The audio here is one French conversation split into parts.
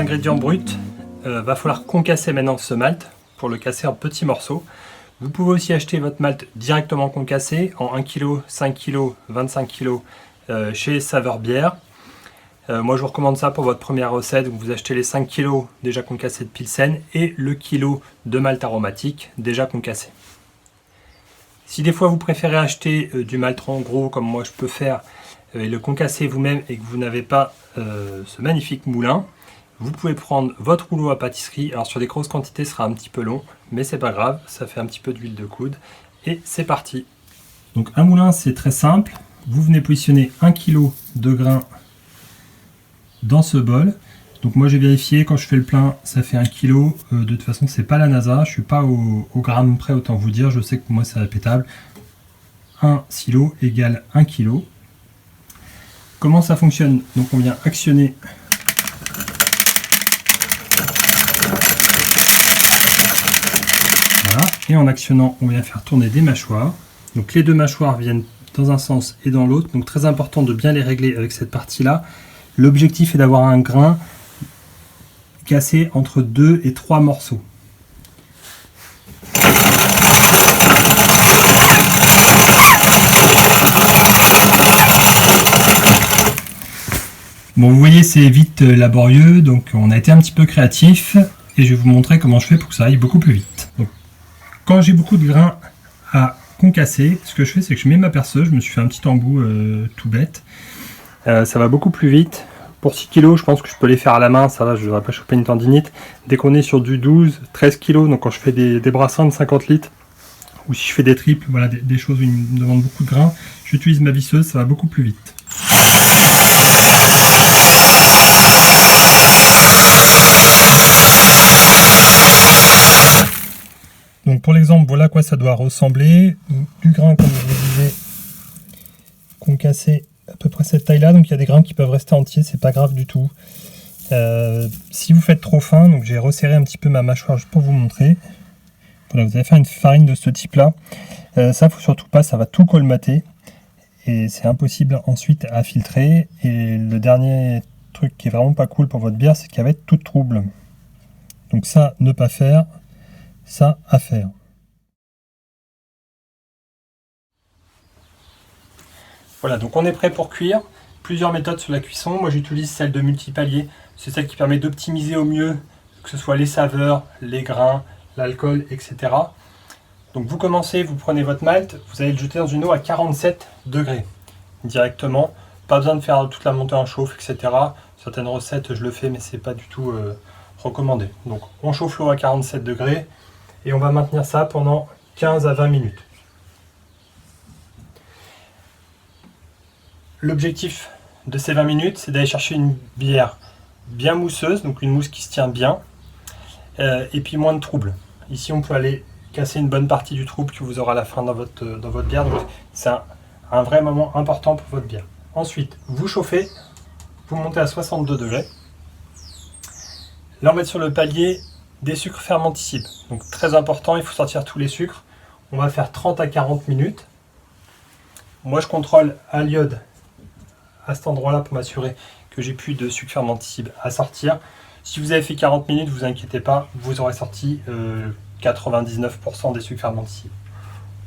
ingrédient brut, va falloir concasser maintenant ce malt pour le casser en petits morceaux. Vous pouvez aussi acheter votre malt directement concassé en 1 kg, 5 kg, 25 kg chez Saveur Bière. Moi je vous recommande ça pour votre première recette. Vous achetez les 5 kg déjà concassés de Pilsen et le kilo de malt aromatique déjà concassé. Si des fois vous préférez acheter du malt en gros comme moi je peux faire et le concasser vous-même et que vous n'avez pas ce magnifique moulin, vous pouvez prendre votre rouleau à pâtisserie. Alors sur des grosses quantités ce sera un petit peu long, mais c'est pas grave, ça fait un petit peu d'huile de coude et c'est parti. Donc un moulin c'est très simple, vous venez positionner 1 kg de grains dans ce bol. Donc moi j'ai vérifié, quand je fais le plein ça fait 1 kg, de toute façon c'est pas la NASA, je suis pas au gramme près, autant vous dire, je sais que pour moi c'est répétable. 1 silo égale 1 kg. Comment ça fonctionne? Donc on vient actionner voilà, et en actionnant on vient faire tourner des mâchoires. Donc les deux mâchoires viennent dans un sens et dans l'autre, donc très important de bien les régler avec cette partie là. L'objectif est d'avoir un grain cassé entre 2 et 3 morceaux. Bon, vous voyez, c'est vite laborieux, donc on a été un petit peu créatif et je vais vous montrer comment je fais pour que ça aille beaucoup plus vite. Donc, quand j'ai beaucoup de grains à concasser, ce que je fais, c'est que je mets ma perceuse, je me suis fait un petit embout tout bête. Ça va beaucoup plus vite. Pour 6 kg, je pense que je peux les faire à la main, ça va, je ne devrais pas choper une tendinite. Dès qu'on est sur du 12, 13 kg, donc quand je fais des brassins de 50 litres, ou si je fais des triples, voilà, des choses où il me demande beaucoup de grains, j'utilise ma visseuse, ça va beaucoup plus vite. Donc pour l'exemple, voilà à quoi ça doit ressembler. Du grain, comme je vous disais, concassé à peu près cette taille là, donc il y a des grains qui peuvent rester entiers, c'est pas grave du tout. Si vous faites trop fin, donc j'ai resserré un petit peu ma mâchoire juste pour vous montrer. Voilà, vous allez faire une farine de ce type là. Ça faut surtout pas, ça va tout colmater et c'est impossible ensuite à filtrer. Et le dernier truc qui est vraiment pas cool pour votre bière, c'est qu'elle va être toute trouble. Donc ça, ne pas faire, ça à faire. Voilà, donc on est prêt pour cuire. Plusieurs méthodes sur la cuisson. Moi j'utilise celle de multipalier. C'est celle qui permet d'optimiser au mieux, que ce soit les saveurs, les grains, l'alcool, etc. Donc vous commencez, vous prenez votre malt, vous allez le jeter dans une eau à 47 degrés directement. Pas besoin de faire toute la montée en chauffe, etc. Certaines recettes je le fais, mais c'est pas du tout recommandé. Donc on chauffe l'eau à 47 degrés et on va maintenir ça pendant 15 à 20 minutes. L'objectif de ces 20 minutes, c'est d'aller chercher une bière bien mousseuse, donc une mousse qui se tient bien, et puis moins de trouble. Ici, on peut aller casser une bonne partie du trouble que vous aurez à la fin dans votre bière, donc c'est un vrai moment important pour votre bière. Ensuite, vous chauffez, vous montez à 62 degrés. Là, on va être sur le palier des sucres fermenticibles, donc très important, il faut sortir tous les sucres. On va faire 30 à 40 minutes. Moi, je contrôle à l'iode à cet endroit là pour m'assurer que j'ai plus de sucre fermenticible à sortir. Si vous avez fait 40 minutes, vous inquiétez pas, vous aurez sorti 99% des sucres fermenticibles.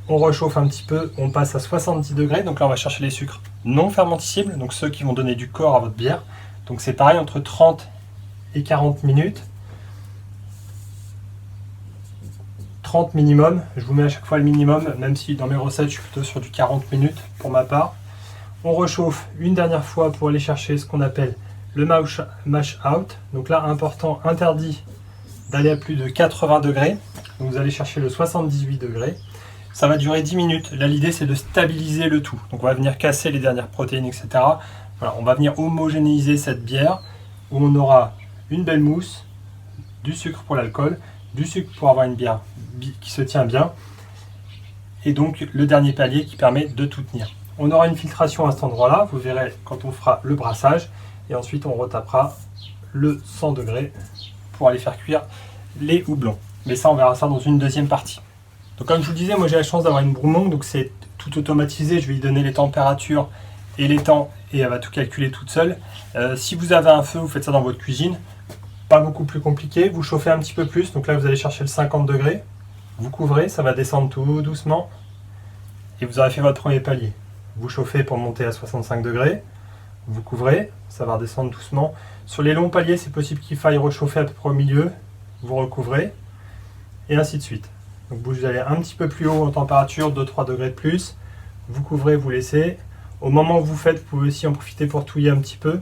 On réchauffe un petit peu, on passe à 70 degrés, donc là on va chercher les sucres non fermenticibles, donc ceux qui vont donner du corps à votre bière. Donc c'est pareil, entre 30 et 40 minutes. 30 minimum, je vous mets à chaque fois le minimum, même si dans mes recettes je suis plutôt sur du 40 minutes pour ma part. On réchauffe une dernière fois pour aller chercher ce qu'on appelle le mash out. Donc là, important, interdit d'aller à plus de 80 degrés. Donc vous allez chercher le 78 degrés. Ça va durer 10 minutes. Là, l'idée, c'est de stabiliser le tout. Donc on va venir casser les dernières protéines, etc. Voilà, on va venir homogénéiser cette bière où on aura une belle mousse, du sucre pour l'alcool, du sucre pour avoir une bière qui se tient bien. Et donc le dernier palier qui permet de tout tenir. On aura une filtration à cet endroit-là, vous verrez quand on fera le brassage. Et ensuite, on retapera le 100 degrés pour aller faire cuire les houblons. Mais ça, on verra ça dans une deuxième partie. Donc comme je vous le disais, moi j'ai la chance d'avoir une Brewmonk, donc c'est tout automatisé. Je vais lui donner les températures et les temps et elle va tout calculer toute seule. Si vous avez un feu, vous faites ça dans votre cuisine. pas beaucoup plus compliqué. Vous chauffez un petit peu plus, donc là vous allez chercher le 50 degrés. Vous couvrez, ça va descendre tout doucement. Et vous aurez fait votre premier palier. Vous chauffez pour monter à 65 degrés. Vous couvrez, ça va redescendre doucement. Sur les longs paliers, c'est possible qu'il faille rechauffer à peu près au milieu. Vous recouvrez. Et ainsi de suite. Donc vous allez un petit peu plus haut en température, 2-3 degrés de plus. Vous couvrez, vous laissez. Au moment où vous faites, vous pouvez aussi en profiter pour touiller un petit peu.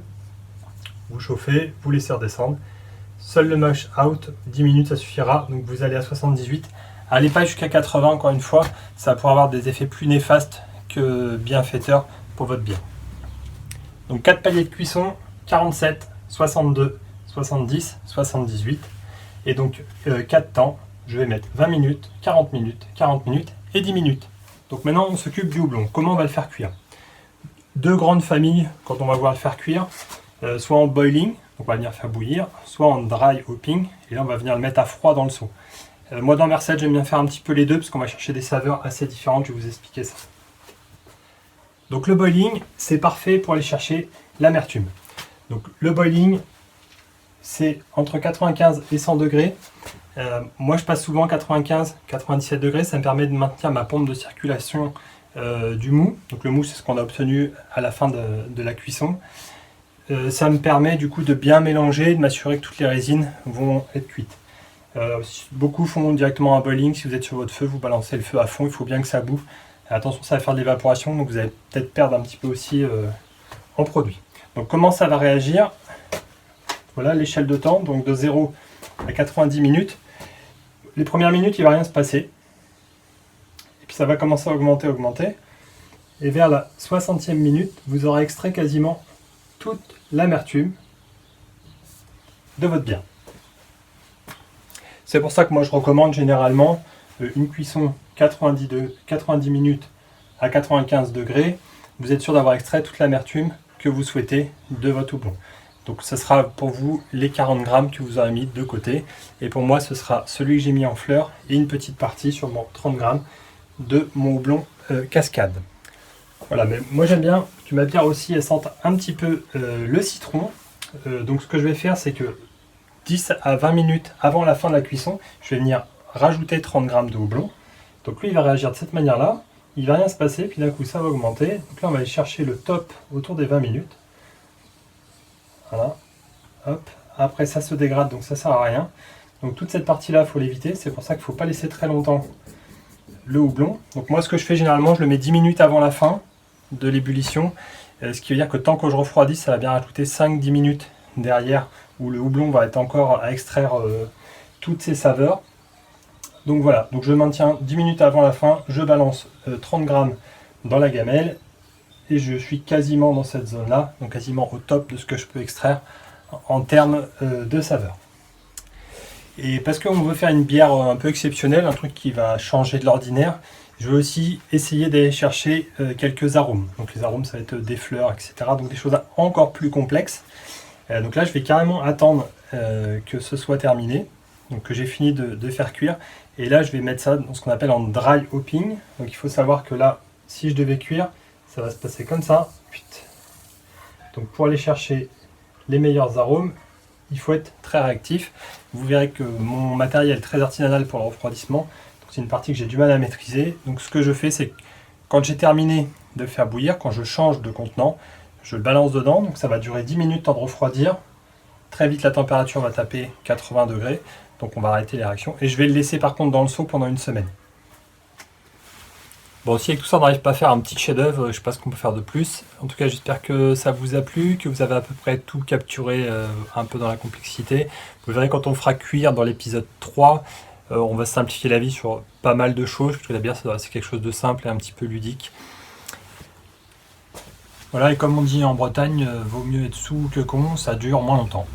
Vous chauffez, vous laissez redescendre. Seul le mash out, 10 minutes ça suffira. Donc vous allez à 78. Allez pas jusqu'à 80 encore une fois. Ça pourrait avoir des effets plus néfastes que bienfaiteurs pour votre bien. Donc 4 paliers de cuisson, 47, 62, 70, 78. Et donc 4 temps. Je vais mettre 20 minutes, 40 minutes, 40 minutes et 10 minutes. Donc maintenant on s'occupe du houblon. Comment on va le faire cuire? Deux grandes familles quand on va vouloir le faire cuire. Soit en boiling, donc on va venir faire bouillir, soit en dry hopping, et là on va venir le mettre à froid dans le seau. Moi dans mes recettes j'aime bien faire un petit peu les deux parce qu'on va chercher des saveurs assez différentes, je vais vous expliquer ça. Donc le boiling c'est parfait pour aller chercher l'amertume. Donc le boiling c'est entre 95 et 100 degrés. Moi je passe souvent 95-97 degrés, ça me permet de maintenir ma pompe de circulation du mou. Donc le mou c'est ce qu'on a obtenu à la fin de la cuisson. Ça me permet du coup de bien mélanger, de m'assurer que toutes les résines vont être cuites. Beaucoup font directement un boiling. Si vous êtes sur votre feu, vous balancez le feu à fond, il faut bien que ça bouffe. Attention, ça va faire de l'évaporation, donc vous allez peut-être perdre un petit peu aussi en produit. Donc comment ça va réagir? Voilà l'échelle de temps, donc de 0 à 90 minutes. Les premières minutes, il ne va rien se passer. Et puis ça va commencer à augmenter. Et vers la 60e minute, vous aurez extrait quasiment toute l'amertume de votre bien. C'est pour ça que moi je recommande généralement une cuisson 90 minutes à 95 degrés. Vous êtes sûr d'avoir extrait toute l'amertume que vous souhaitez de votre houblon. Donc ce sera pour vous les 40 grammes que vous aurez mis de côté. Et pour moi ce sera celui que j'ai mis en fleurs et une petite partie sur mon 30 grammes de mon houblon cascade. Voilà, mais moi j'aime bien que ma bière aussi elle sente un petit peu le citron. Donc ce que je vais faire c'est que 10 à 20 minutes avant la fin de la cuisson, je vais venir rajouter 30 grammes de houblon. Donc lui il va réagir de cette manière là, il ne va rien se passer, puis d'un coup ça va augmenter. Donc là on va aller chercher le top autour des 20 minutes. Voilà, hop, après ça se dégrade donc ça sert à rien. Donc toute cette partie là il faut l'éviter, c'est pour ça qu'il ne faut pas laisser très longtemps le houblon. Donc moi ce que je fais généralement, je le mets 10 minutes avant la fin de l'ébullition, ce qui veut dire que tant que je refroidis, ça va bien rajouter 5-10 minutes derrière où le houblon va être encore à extraire toutes ses saveurs. Donc voilà, donc je maintiens 10 minutes avant la fin, je balance 30 grammes dans la gamelle et je suis quasiment dans cette zone là, donc quasiment au top de ce que je peux extraire en termes de saveur. Et parce qu'on veut faire une bière un peu exceptionnelle, un truc qui va changer de l'ordinaire, je vais aussi essayer d'aller chercher quelques arômes. Donc les arômes ça va être des fleurs, etc. Donc des choses encore plus complexes. Donc là je vais carrément attendre que ce soit terminé, donc que j'ai fini de faire cuire. Et là je vais mettre ça dans ce qu'on appelle en dry hopping. Donc il faut savoir que là, si je devais cuire, ça va se passer comme ça. Donc pour aller chercher les meilleurs arômes, il faut être très réactif. Vous verrez que mon matériel est très artisanal pour le refroidissement. C'est une partie que j'ai du mal à maîtriser. Donc ce que je fais, c'est que quand j'ai terminé de faire bouillir, quand je change de contenant, je le balance dedans. Donc ça va durer 10 minutes temps de refroidir. Très vite la température va taper 80 degrés. Donc on va arrêter les réactions. Et je vais le laisser par contre dans le seau pendant une semaine. Bon, si avec tout ça on n'arrive pas à faire un petit chef-d'œuvre, je ne sais pas ce qu'on peut faire de plus. En tout cas, j'espère que ça vous a plu, que vous avez à peu près tout capturé un peu dans la complexité. Vous verrez quand on fera cuire dans l'épisode 3, on va simplifier la vie sur pas mal de choses, parce que la bière c'est quelque chose de simple et un petit peu ludique. Voilà, et comme on dit en Bretagne, vaut mieux être sous que con, ça dure moins longtemps.